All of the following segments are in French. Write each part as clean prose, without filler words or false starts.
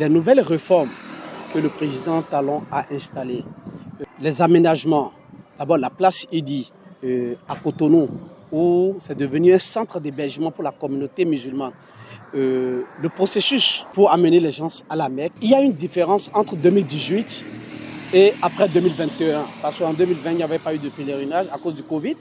des nouvelles réformes que le président Talon a installées, les aménagements, d'abord la place Idi à Cotonou, où c'est devenu un centre d'hébergement pour la communauté musulmane. Le processus pour amener les gens à la Mecque, il y a une différence entre 2018 et après 2021. Parce qu'en 2020, il n'y avait pas eu de pèlerinage à cause du Covid.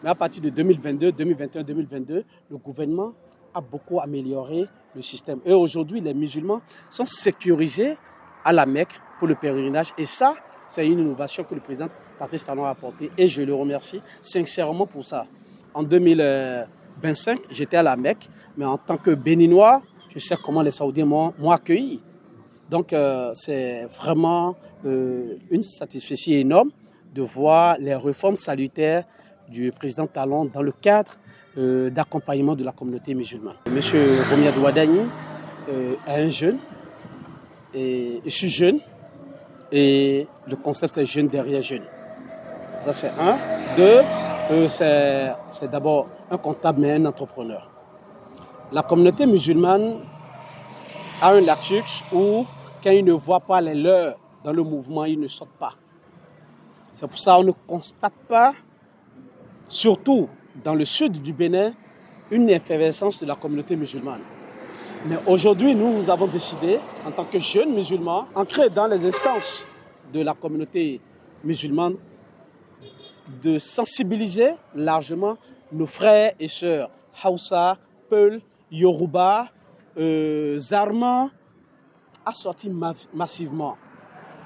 Mais à partir de 2022, 2021, 2022, le gouvernement a beaucoup amélioré le système. Et aujourd'hui, les musulmans sont sécurisés à la Mecque pour le pèlerinage. Et ça, c'est une innovation que le président Patrice Talon a apportée. Et je le remercie sincèrement pour ça. En 2025, j'étais à la Mecque. Mais en tant que Béninois, je sais comment les Saoudiens m'ont accueilli. Donc, c'est vraiment une satisfaction énorme de voir les réformes salutaires du président Talon dans le cadre d'accompagnement de la communauté musulmane. Monsieur Romiad Wadani est un jeune, et je suis jeune, et le concept c'est jeune derrière jeune. Ça c'est un. Deux, c'est d'abord un comptable mais un entrepreneur. La communauté musulmane a un laxus où quand ils ne voient pas les leurs dans le mouvement, ils ne sortent pas. C'est pour ça qu'on ne constate pas, surtout dans le sud du Bénin, une effervescence de la communauté musulmane. Mais aujourd'hui, nous avons décidé, en tant que jeunes musulmans, ancrés dans les instances de la communauté musulmane, de sensibiliser largement nos frères et sœurs Hausa, Peul, Yoruba, Zarma, à sortir massivement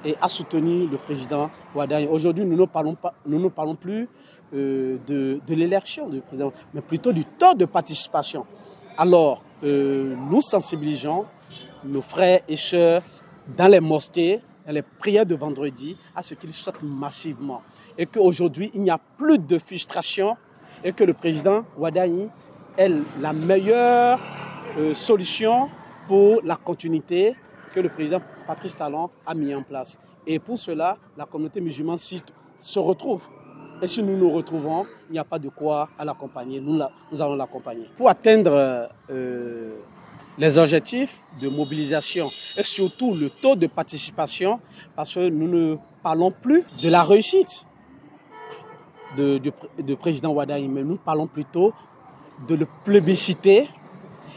et à soutenir le président Wadani. Aujourd'hui, nous ne parlons plus de l'élection du président, mais plutôt du taux de participation. Alors, nous sensibilisons nos frères et sœurs dans les mosquées, dans les prières de vendredi, à ce qu'ils sortent massivement. Et qu'aujourd'hui, il n'y a plus de frustration et que le président Wadani est la meilleure solution pour la continuité que le président Patrice Talon a mis en place. Et pour cela, la communauté musulmane se retrouve. Et si nous nous retrouvons, il n'y a pas de quoi à l'accompagner. Nous allons l'accompagner. Pour atteindre les objectifs de mobilisation et surtout le taux de participation, parce que nous ne parlons plus de la réussite de président Wadani, mais nous parlons plutôt de le plébisciter.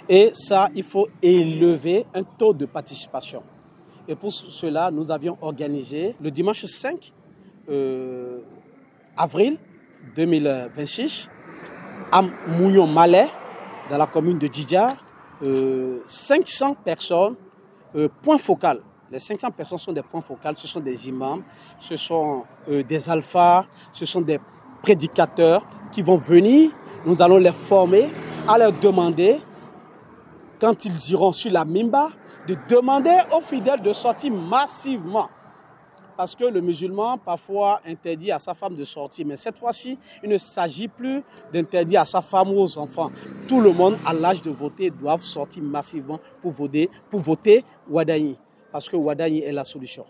Et ça, il faut élever un taux de participation. Et pour cela, nous avions organisé le dimanche 5 avril 2026 à Mounion-Malais, dans la commune de Djidja, 500 personnes, point focal. Les 500 personnes sont des points focaux, ce sont des imams, ce sont des alphas, ce sont des prédicateurs qui vont venir. Nous allons les former, à leur demander, quand ils iront sur la mimba, de demander aux fidèles de sortir massivement. Parce que le musulman, parfois, interdit à sa femme de sortir. Mais cette fois-ci, il ne s'agit plus d'interdire à sa femme ou aux enfants. Tout le monde, à l'âge de voter, doit sortir massivement pour voter Wadani. Parce que Wadani est la solution.